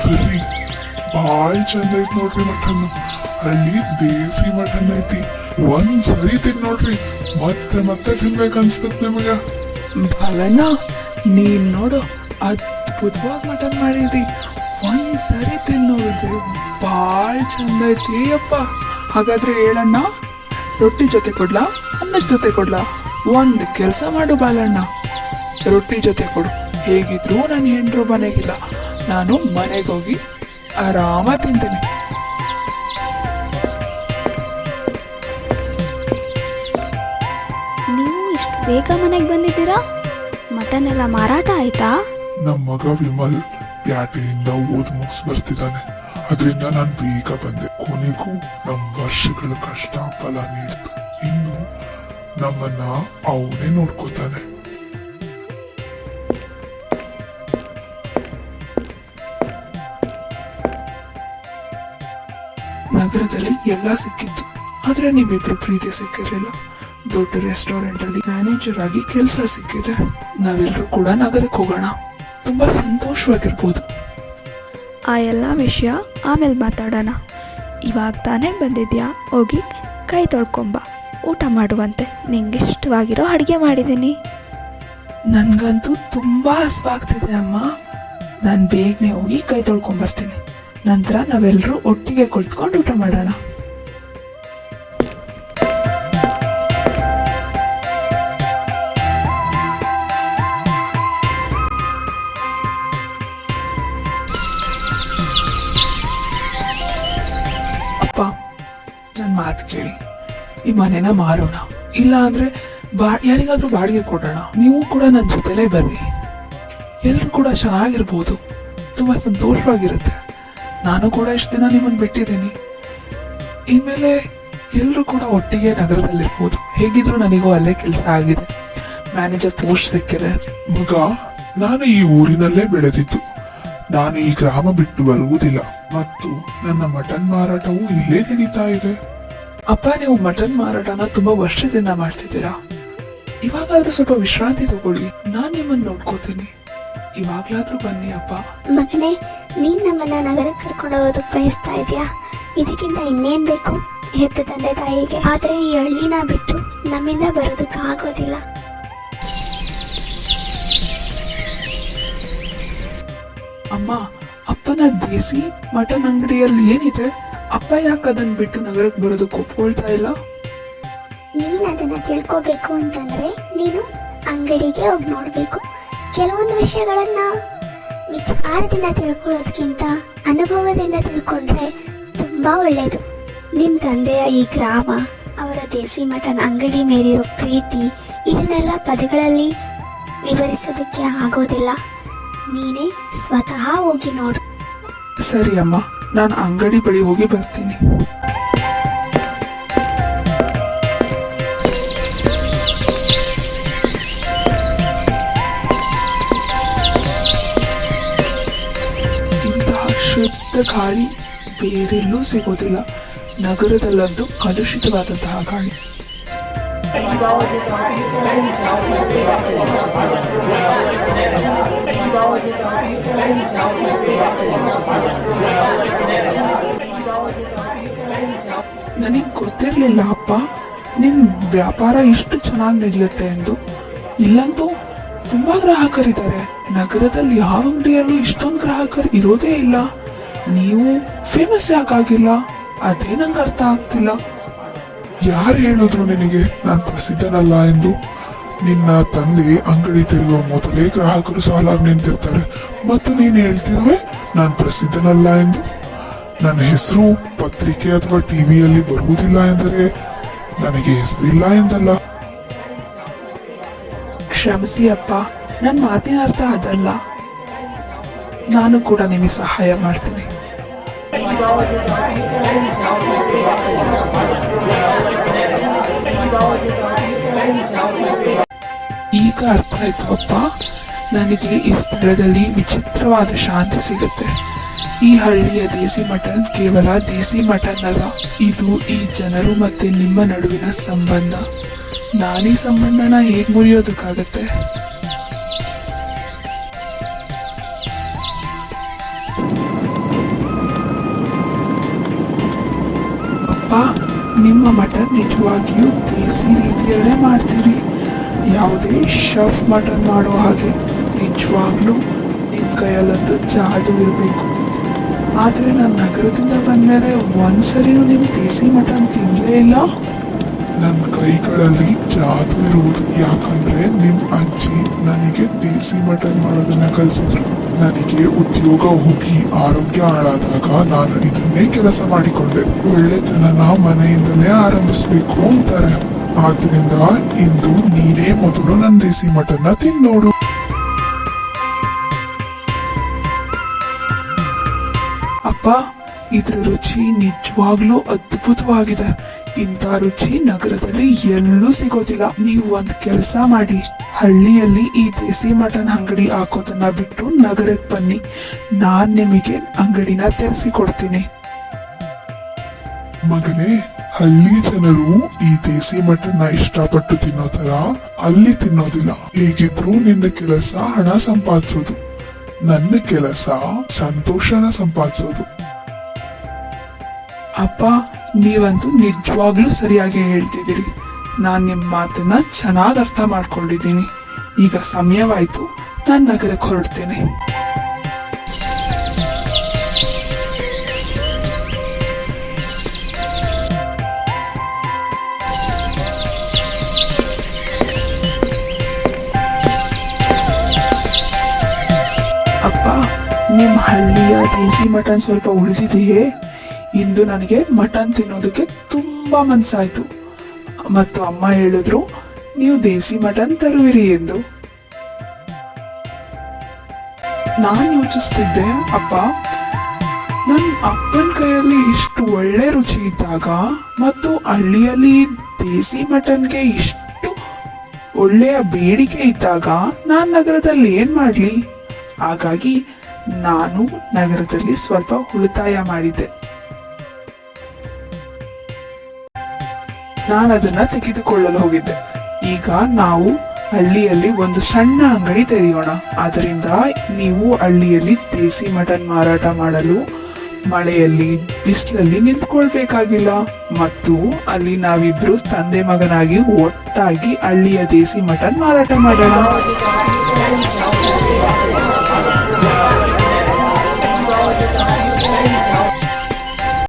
ಬರ್ರಿ ಬಾಳ್ ಚಂದ ಐತ್ ನೋಡ್ರಿ ಮಟನ್. ಅಲ್ಲಿ ದೇಸಿ ಮಟನ್ ಐತಿ. ಒಂದ್ ಸರಿ ತಿನ್ ನೋಡ್ರಿ, ಮತ್ತೆ ಮತ್ತೆ ತಿನ್ಬೇಕ ಅನ್ಸ್ತತ್ ನಿಮಗ. ಬಾಲಣ್ಣ, ನೀನ್ ನೋಡು ಅದ್ಭುತವಾಗಿ ಮಟನ್ ಮಾಡಿದಿ. ಒಂದ್ ಸರಿ ತಿನ್ನೋದು ಬಾಳ್ ಚಂದ ಐತಿ ಅಪ್ಪ. ಹಾಗಾದ್ರೆ ಹೇಳಣ್ಣ, ರೊಟ್ಟಿ ಜೊತೆ ಕೊಡ್ಲಾ ಅನ್ನದ ಜೊತೆ ಕೊಡ್ಲಾ? ಒಂದ್ ಕೆಲ್ಸ ಮಾಡು ಬಾಲಣ್ಣ, ರೊಟ್ಟಿ ಜೊತೆ ಕೊಡು. ಹೇಗಿದ್ರು ನನ್ನ ಹೆಂಡ್ರು ಮನೆಗಿಲ್ಲ, ನಾನು ಮನೆಗೆ ಹೋಗಿ ಆರಾಮ ತಿಂತೀನಿ. ನೀವು ಇಷ್ಟು ಬೇಗ ಮನೆಗೆ ಬಂದಿದ್ದೀರಾ? ಮಟನ್ ಎಲ್ಲ ಮಾರಾಟ ಆಯ್ತಾ? ನಮ್ ಮಗ ವಿಮಲ್ ಪ್ಯಾಟೆಯಿಂದ ಓದ್ ಮುಗಿಸ್ ಬರ್ತಿದ್ದಾನೆ. ಅದರಿಂದ ನಾನ್ ಬೇಗ ಬಂದೆ. ಕೊನೆಗೂ ನಮ್ ವರ್ಷಗಳ ಕಷ್ಟ ಫಲ ನೀಡ್ತು. ಇನ್ನು ನಮ್ಮನ್ನ ಅವನೇ ನೋಡ್ಕೋತಾನೆ. ನಗರದಲ್ಲಿ ಎಲ್ಲ ಸಿಕ್ಕಿತ್ತು, ಆದ್ರೆ ನಿಮ್ಮಿಬ್ರು ಪ್ರೀತಿ ಸಿಕ್ಕಿರ್ಲಿಲ್ಲ. ದೊಡ್ಡ ರೆಸ್ಟೋರೆಂಟ್ ಅಲ್ಲಿ ಮ್ಯಾನೇಜರ್ ಆಗಿ ಕೆಲಸ ಸಿಕ್ಕಿದೆ. ನಾವೆಲ್ಲರೂ ಕೂಡ ನಗರಕ್ಕೆ ಹೋಗೋಣ, ತುಂಬಾ ಸಂತೋಷವಾಗಿರ್ಬೋದು. ಆ ಎಲ್ಲ ವಿಷಯ ಆಮೇಲೆ ಮಾತಾಡೋಣ. ಇವಾಗ ತಾನೇ ಬಂದಿದ್ಯಾ, ಹೋಗಿ ಕೈ ತೊಳ್ಕೊಂಬ, ಊಟ ಮಾಡುವಂತೆ. ನಿಂಗೆ ಇಷ್ಟವಾಗಿರೋ ಅಡುಗೆ ಮಾಡಿದ್ದೀನಿ. ನನ್ಗಂತೂ ತುಂಬಾ ಹಸ್ವಾಗ್ತಿದೆ ಅಮ್ಮ. ನಾನು ಬೇಗನೆ ಹೋಗಿ ಕೈ ತೊಳ್ಕೊಂಬರ್ತೀನಿ. ನಂತರ ನಾವೆಲ್ಲರೂ ಒಟ್ಟಿಗೆ ಕುಳಿತುಕೊಂಡು ಊಟ ಮಾಡೋಣ. ಅಪ್ಪ, ನನ್ನ ಮಾತು ಕೇಳಿ, ಈ ಮನೆನ ಮಾರೋಣ, ಇಲ್ಲ ಅಂದ್ರೆ ಯಾರಿಗಾದ್ರೂ ಬಾಡಿಗೆ ಕೊಡೋಣ. ನೀವು ಕೂಡ ನನ್ನ ಜೊತೆಲೇ ಬರ್ರಿ, ಎಲ್ಲರೂ ಕೂಡ ಚೆನ್ನಾಗಿರ್ಬೋದು, ತುಂಬಾ ಸಂತೋಷವಾಗಿರುತ್ತೆ. ನಾನು ಕೂಡ ಇಷ್ಟು ದಿನ ನಿಮ್ಮನ್ನು ಬಿಟ್ಟಿದ್ದೀನಿ. ಇನ್ಮೇಲೆ ಎಲ್ಲರೂ ಕೂಡ ಒಟ್ಟಿಗೆ ನಗರದಲ್ಲಿರ್ಬೋದು. ಹೇಗಿದ್ರು ನನಗೂ ಅಲ್ಲೇ ಕೆಲಸ ಆಗಿದೆ, ಮ್ಯಾನೇಜರ್ ಪೋಸ್ಟ್ ಸಿಕ್ಕಿದೆ. ಮಗ, ನಾನು ಈ ಊರಿನಲ್ಲೇ ಬೆಳೆದಿದ್ದು. ನಾನು ಈ ಗ್ರಾಮ ಬಿಟ್ಟು ಬರುವುದಿಲ್ಲ ಮತ್ತು ನನ್ನ ಮಟನ್ ಮಾರಾಟವು ಇಲ್ಲೇ ನಡೀತಾ ಇದೆ. ಅಪ್ಪ, ನೀವು ಮಟನ್ ಮಾರಾಟನ ತುಂಬಾ ವರ್ಷದಿಂದ ಮಾಡ್ತಿದ್ದೀರಾ. ಇವಾಗಾದ್ರೂ ಸ್ವಲ್ಪ ವಿಶ್ರಾಂತಿ ತಗೊಳ್ಳಿ, ನಾನ್ ನಿಮ್ಮನ್ನ ನೋಡ್ಕೋತೀನಿ. ಇವಾಗ್ಲಾದ್ರೂ ಬನ್ನಿ ಅಪ್ಪ. ಮಗನೇ, ನೀನ್ ನಮ್ಮನ್ನ ನಗರಕ್ಕೆ ಕರ್ಕೊಂಡು ಹೋಗೋದಕ್ಕೆ ಬಯಸ್ತಾ ಇದೀಯಾ? ಇದಕ್ಕಿಂತ ಇನ್ನೇನ್ ಬೇಕು ಹೆತ್ತ ತಂದೆ ತಾಯಿಗೆ? ಆದ್ರೆ ಈ ಹಳ್ಳಿನ ಬಿಟ್ಟು ನಮ್ಮಿಂದ ಬರೋದಕ್ಕೆ ಆಗೋದಿಲ್ಲ. ಅಮ್ಮ, ಅಪ್ಪನ ದೇಸಿ ಮಟನ್ ಅಂಗಡಿಯಲ್ಲಿ ಏನಿದೆ? ಅಪ್ಪ ಯಾಕೆ ಅದನ್ನ ಬಿಟ್ಟು ನಗರಕ್ಕೆ ಬರೋದಕ್ಕೆ ಒಪ್ಕೊಳ್ತಾ ಇಲ್ಲ? ನೀನ್ ಅದನ್ನ ತಿಳ್ಕೋಬೇಕು ಅಂತಂದ್ರೆ ನೀನು ಅಂಗಡಿಗೆ ಹೋಗಿ ನೋಡ್ಬೇಕು. ಕೆಲವೊಂದು ವಿಷಯಗಳನ್ನ ವಿಚಾರದಿಂದ ತಿಳ್ಕೊಳ್ಳೋದಕ್ಕಿಂತ ಅನುಭವದಿಂದ ತಿಳ್ಕೊಂಡ್ರೆ ತುಂಬಾ ಒಳ್ಳೇದು. ನಿಮ್ ತಂದೆಯ ಈ ಗ್ರಾಮ, ಅವರ ದೇಸಿ ಮಟನ್ ಅಂಗಡಿ ಮೇಲಿರೋ ಪ್ರೀತಿ, ಇದನ್ನೆಲ್ಲ ಪದಗಳಲ್ಲಿ ವಿವರಿಸೋದಕ್ಕೆ ಆಗೋದಿಲ್ಲ. ನೀನೇ ಸ್ವತಃ ಹೋಗಿ ನೋಡು. ಸರಿ ಅಮ್ಮ, ನಾನು ಅಂಗಡಿ ಬಳಿ ಹೋಗಿ ಬರ್ತೀನಿ. ಇಂತಹ ಶುದ್ಧ ಗಾಳಿ ಬೇರೆಲ್ಲೂ ಸಿಗೋದಿಲ್ಲ. ನಗರದಲ್ಲಂತೂ ಕಲುಷಿತವಾದಂತಹ ಗಾಳಿ. ನನಗ್ ಗೊತ್ತಿರ್ಲಿಲ್ಲ ಅಪ್ಪ, ನಿಮ್ ವ್ಯಾಪಾರ ಇಷ್ಟು ಚೆನ್ನಾಗಿ ನಡೆಯುತ್ತೆ ಎಂದು. ಇಲ್ಲಂತೂ ತುಂಬಾ ಗ್ರಾಹಕರಿದ್ದಾರೆ. ನಗರದಲ್ಲಿ ಯಾವ ಅಂಗಡಿಯಲ್ಲೂ ಇಷ್ಟೊಂದು ಗ್ರಾಹಕರು ಇರೋದೇ ಇಲ್ಲ. ನೀವು ಫೇಮಸ್ ಯಾಕಾಗಿಲ್ಲ? ಅದೇ ನಂಗೆ ಅರ್ಥ ಆಗ್ತಿಲ್ಲ. ಯಾರು ಹೇಳಿದ್ರು ನಿನಗೆ ನಾನ್ ಪ್ರಸಿದ್ಧನಲ್ಲ ಎಂದು? ನಿನ್ನ ತಂದೆ ಅಂಗಡಿ ತೆರೆಯುವ ಮೊದಲೇ ಗ್ರಾಹಕರು ಸಾಲಾಗಿ ನಿಂತಿರ್ತಾರೆ ಮತ್ತು ನೀನು ಹೇಳ್ತಿರುವೆ ನಾನ್ ಪ್ರಸಿದ್ಧನಲ್ಲ ಎಂದು. ನನ್ನ ಹೆಸರು ಪತ್ರಿಕೆ ಅಥವಾ ಟಿವಿಯಲ್ಲಿ ಬರುವುದಿಲ್ಲ ಎಂದರೆ ನನಗೆ ಹೆಸರಿಲ್ಲ ಎಂದಲ್ಲ. ಕ್ಷಮಿಸಿ ಅಪ್ಪ, ನನ್ನ ಮಾತಿನ ಅರ್ಥ ಅದಲ್ಲ. ನಾನು ಕೂಡ ನಿಮಗೆ ಸಹಾಯ ಮಾಡ್ತೀನಿ. ಈಗ ಅರ್ಥ ಆಯ್ತು ಅಪ್ಪ. ನನಗೆ ಈ ಸ್ಥಳದಲ್ಲಿ ವಿಚಿತ್ರವಾದ ಶಾಂತಿ ಸಿಗುತ್ತೆ. ಈ ಹಳ್ಳಿಯ ದೇಸಿ ಮಟನ್ ಕೇವಲ ದೇಸಿ ಮಟನ್ ಅಲ್ಲ, ಇದು ಈ ಜನರು ಮತ್ತೆ ನಿಮ್ಮ ನಡುವಿನ ಸಂಬಂಧ. ನಾನೀ ಸಂಬಂಧನ ಹೇಗ್ ಮುರಿಯೋದಕ್ಕಾಗತ್ತೆ? ಅಪ್ಪ, ನಿಮ್ಮ ಮಟನ್ ನಿಜವಾಗಿಯೂ ದೇಸಿ ರೀತಿಯಲ್ಲೇ ಮಾಡ್ತೀರಿ. ಯಾವುದೇ ಶಫ್ ಮಟನ್ ಮಾಡೋ ಹಾಗೆ ನಿಜವಾಗ್ಲೂ ನಿಮ್ಮ ಕೈಯಲ್ಲಂತೂ ಜಾದು ಇರಬೇಕು. ಆದರೆ ನಾನು ನಗರದಿಂದ ಬಂದಮೇಲೆ ಒಂದ್ಸರಿನೂ ನಿಮ್ಮ ದೇಸಿ ಮಟನ್ ತಿನ್ನಲೇ ಇಲ್ಲ. ನನ್ನ ಕೈಗಳಲ್ಲಿ ಜಾದು ಇರುವುದು, ಯಾಕಂದ್ರೆ ನಿಮ್ ಅಜ್ಜಿ ನನಗೆ ದೇಸಿ ಮಟನ್ ಮಾಡೋದನ್ನ ಕಲಿಸಿದ್ರು. ನನಗೆ ಉದ್ಯೋಗ ಹೋಗಿ ಆರೋಗ್ಯ ಹಾಳಾದಾಗ ನಾನು ಇದನ್ನೇ ಕೆಲಸ ಮಾಡಿಕೊಂಡೆ. ಒಳ್ಳೆತನನ ಮನೆಯಿಂದಲೇ ಆರಂಭಿಸ್ಬೇಕು ಅಂತಾರೆ. ಆದ್ರಿಂದ ಇಂದು ನೀನೇ ಮೊದಲು ನನ್ನ ದೇಸಿ ಮಟನ್ನ ತಿನ್ನೋಡು. ಅಪ್ಪ, ಇದ್ರ ರುಚಿ ನಿಜವಾಗ್ಲೂ ಅದ್ಭುತವಾಗಿದೆ. ಇಂಥ ರುಚಿ ನಗರದಲ್ಲಿ ಎಲ್ಲೂ ಸಿಗೋದಿಲ್ಲ. ನೀವು ಒಂದ್ ಕೆಲಸ ಮಾಡಿ, ಹಳ್ಳಿಯಲ್ಲಿ ಈ ದೇಸಿ ಮಟನ್ ಅಂಗಡಿ ಹಾಕೋದನ್ನ ಬಿಟ್ಟು ನಗರಕ್ಕೆ ಬನ್ನಿ. ನಾನ್ ನಿಮಗೆ ಅಂಗಡಿನ ತೆರೆಸಿಕೊಡ್ತೀನಿ. ಮಗನೇ, ಹಳ್ಳಿ ಜನರು ಈ ದೇಸಿ ಮಟನ್ನ ಇಷ್ಟಪಟ್ಟು ತಿನ್ನೋತರ ಅಲ್ಲಿ ತಿನ್ನೋದಿಲ್ಲ. ಹೇಗಿದ್ರು ನಿನ್ನ ಕೆಲಸ ಹಣ ಸಂಪಾದಿಸೋದು, ನನ್ನ ಕೆಲಸ ಸಂತೋಷನ ಸಂಪಾದಿಸೋದು. ಅಪ್ಪ, ನೀವಂತೂ ನಿಜವಾಗ್ಲೂ ಸರಿಯಾಗಿ ಹೇಳ್ತಿದ್ದೀರಿ. ನಾನ್ ನಿಮ್ ಮಾತನ್ನ ಚೆನ್ನಾಗಿ ಅರ್ಥ ಮಾಡ್ಕೊಂಡಿದ್ದೀನಿ. ಈಗ ಸಮಯವಾಯ್ತು, ನಾನ್ ನಗರಕ್ಕೆ ಹೊರಡ್ತೇನೆ. ಅಪ್ಪ, ನಿಮ್ ಹಳ್ಳಿಯ ದೇಸಿ ಮಟನ್ ಸ್ವಲ್ಪ ಉಳಿಸಿದೆಯೇ? ಇಂದು ನನಗೆ ಮಟನ್ ತಿನ್ನೋದಕ್ಕೆ ತುಂಬಾ ಮನ್ಸಾಯ್ತು. ಮತ್ತು ಅಮ್ಮ ಹೇಳಿದ್ರು ನೀವು ದೇಸಿ ಮಟನ್ ತರುವಿರಿ ಎಂದು. ನಾನ್ ಯೋಚಿಸ್ತಿದ್ದೆ, ಅಪ್ಪ, ನನ್ನ ಅಪ್ಪನ ಕೈಯಲ್ಲಿ ಇಷ್ಟು ಒಳ್ಳೆ ರುಚಿ ಇದ್ದಾಗ ಮತ್ತು ಹಳ್ಳಿಯಲ್ಲಿ ದೇಸಿ ಮಟನ್ಗೆ ಇಷ್ಟು ಒಳ್ಳೆಯ ಬೇಡಿಕೆ ಇದ್ದಾಗ ನಾನ್ ನಗರದಲ್ಲಿ ಏನ್ ಮಾಡ್ಲಿ? ಹಾಗಾಗಿ ನಾನು ನಗರದಲ್ಲಿ ಸ್ವಲ್ಪ ಉಳಿತಾಯ ಮಾಡಿದ್ದೆ. ನಾನು ಅದನ್ನ ತೆಗೆದುಕೊಳ್ಳಲು ಹೋಗಿದ್ದೆ. ಈಗ ನಾವು ಹಳ್ಳಿಯಲ್ಲಿ ಒಂದು ಸಣ್ಣ ಅಂಗಡಿ ತೆರೆಯೋಣ. ಅದರಿಂದ ನೀವು ಹಳ್ಳಿಯಲ್ಲಿ ದೇಸಿ ಮಟನ್ ಮಾರಾಟ ಮಾಡಲು ಮಳೆಯಲ್ಲಿ ಬಿಸಿಲಲ್ಲಿ ನಿಂತ್ಕೊಳ್ಬೇಕಾಗಿಲ್ಲ. ಮತ್ತು ಅಲ್ಲಿ ನಾವಿಬ್ರು ತಂದೆ ಮಗನಾಗಿ ಒಟ್ಟಾಗಿ ಹಳ್ಳಿಯ ದೇಸಿ ಮಟನ್ ಮಾರಾಟ ಮಾಡೋಣ.